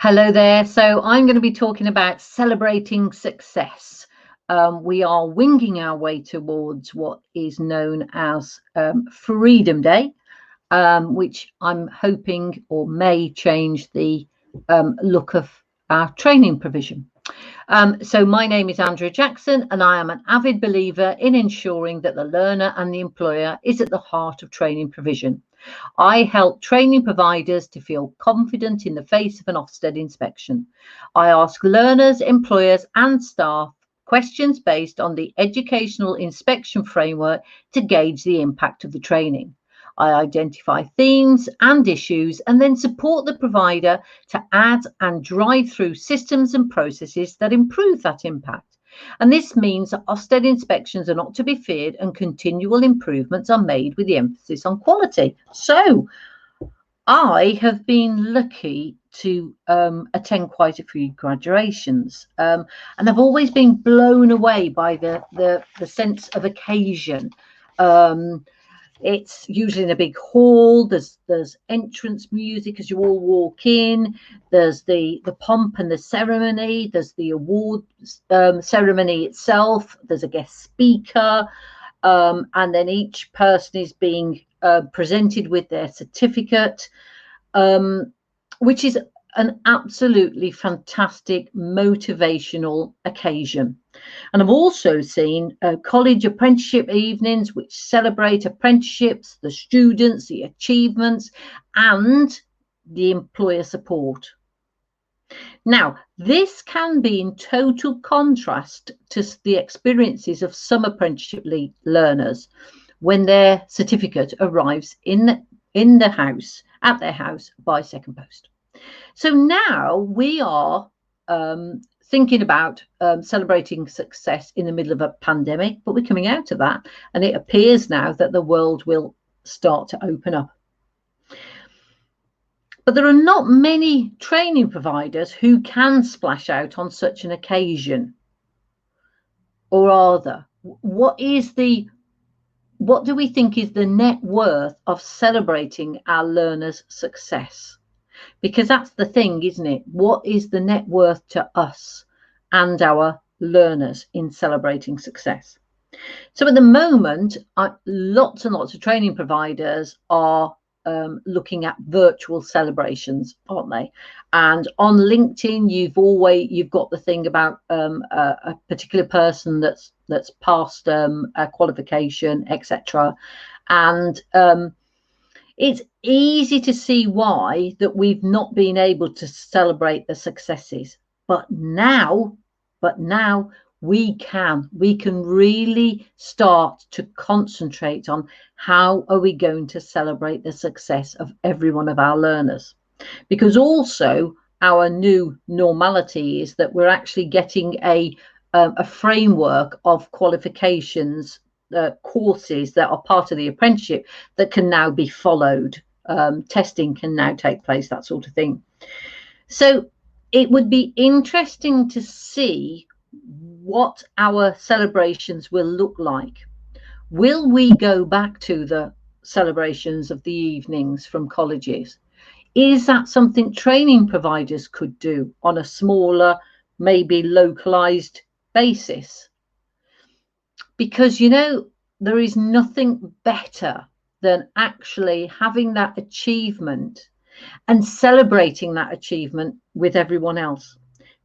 Hello there. So I'm going to be talking about celebrating success. We are winging our way towards what is known as Freedom Day, which I'm hoping or may change the look of our training provision. So my name is Andrea Jackson, and I am an avid believer in ensuring that the learner and the employer is at the heart of training provision. I help training providers to feel confident in the face of an Ofsted inspection. I ask learners, employers and staff questions based on the educational inspection framework to gauge the impact of the training. I identify themes and issues and then support the provider to add and drive through systems and processes that improve that impact. And this means that Ofsted inspections are not to be feared and continual improvements are made with the emphasis on quality. So I have been lucky to attend quite a few graduations, and I've always been blown away by the sense of occasion. It's usually in a big hall. There's entrance music as you all walk in. There's the pomp and the ceremony. There's the award ceremony itself. There's a guest speaker, and then each person is being presented with their certificate, which is an absolutely fantastic motivational occasion. And I've also seen college apprenticeship evenings which celebrate apprenticeships, the students, the achievements and the employer support. Now, this can be in total contrast to the experiences of some apprenticeship learners when their certificate arrives in the house, at their house by second post. So now we are thinking about celebrating success in the middle of a pandemic, but we're coming out of that, and it appears now that the world will start to open up. But there are not many training providers who can splash out on such an occasion. Or are there? What do we think is the net worth of celebrating our learners' success? Because that's the thing, isn't it? What is the net worth to us and our learners in celebrating success? So at the moment, lots and lots of training providers are looking at virtual celebrations, aren't they? And on LinkedIn, you've got the thing about a particular person that's passed a qualification, etc. And it's easy to see why that we've not been able to celebrate the successes, but now we can really start to concentrate on how are we going to celebrate the success of every one of our learners. Because also our new normality is that we're actually getting a framework of qualifications, courses that are part of the apprenticeship that can now be followed. Testing can now take place, that sort of thing. So it would be interesting to see what our celebrations will look like. Will we go back to the celebrations of the evenings from colleges? Is that something training providers could do on a smaller, maybe localized basis? Because, you know, there is nothing better than actually having that achievement and celebrating that achievement with everyone else,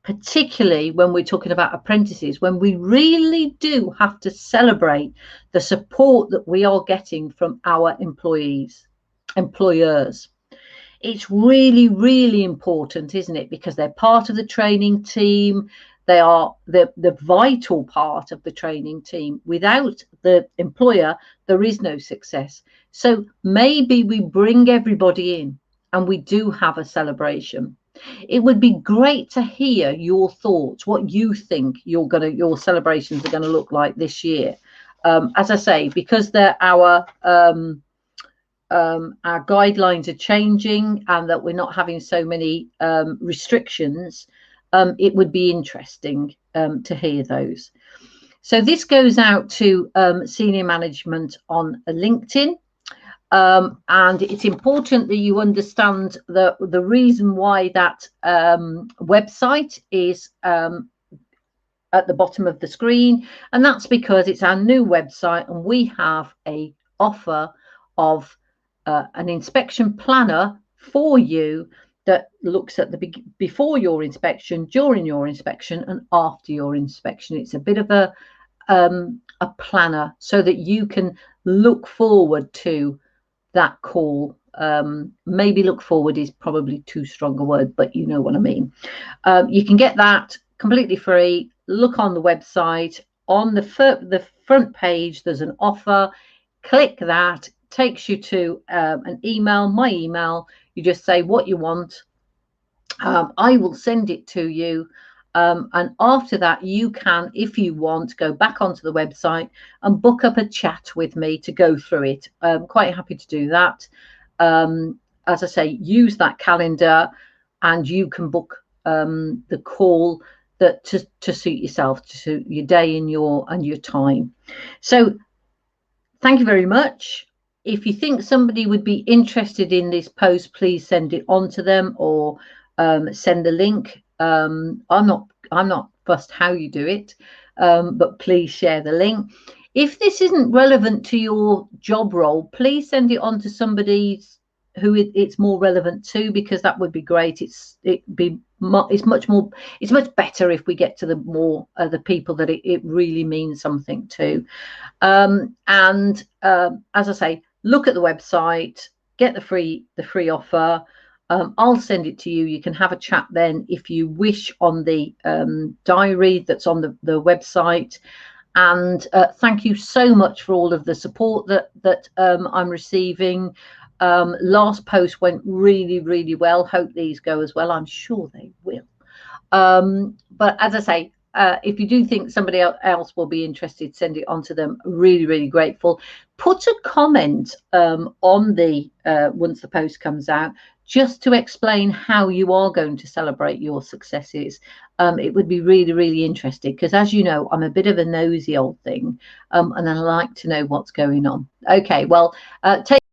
particularly when we're talking about apprentices, when we really do have to celebrate the support that we are getting from our employers. It's really, really important, isn't it? Because they're part of the training team. They are the vital part of the training team. Without the employer, there is no success. So maybe we bring everybody in and we do have a celebration. It would be great to hear your thoughts, what you think your celebrations are going to look like this year. As I say, because our guidelines are changing and that we're not having so many restrictions, it would be interesting to hear those. So this goes out to senior management on LinkedIn. And it's important that you understand the reason why that website is at the bottom of the screen, and that's because it's our new website, and we have a offer of an inspection planner for you that looks at the before your inspection, during your inspection, and after your inspection. It's a bit of a planner so that you can look forward to that call. Maybe look forward is probably too strong a word, but you know what I mean. You can get that completely free. Look on the website. On the front page, there's an offer. Click that. Takes you to an email, my email. You just say what you want. I will send it to you. And after that, you can, if you want, go back onto the website and book up a chat with me to go through it. I'm quite happy to do that. As I say, use that calendar and you can book the call that to suit yourself, to suit your day and your time. So thank you very much. If you think somebody would be interested in this post, please send it on to them, or send the link. I'm not fussed how you do it, but please share the link. If this isn't relevant to your job role, please send it on to somebody who it's more relevant to, because that would be great. It's much better if we get to the people that it really means something to. As I say, look at the website, get the free offer. I'll send it to you. You can have a chat then if you wish on the diary that's on the website. And thank you so much for all of the support that I'm receiving. Last post went really, really well. Hope these go as well. I'm sure they will. But as I say, if you do think somebody else will be interested, send it on to them. Really, really grateful. Put a comment on the once the post comes out, just to explain how you are going to celebrate your successes. It would be really, really interesting, because as you know, I'm a bit of a nosy old thing, and I like to know what's going on. Okay, well, take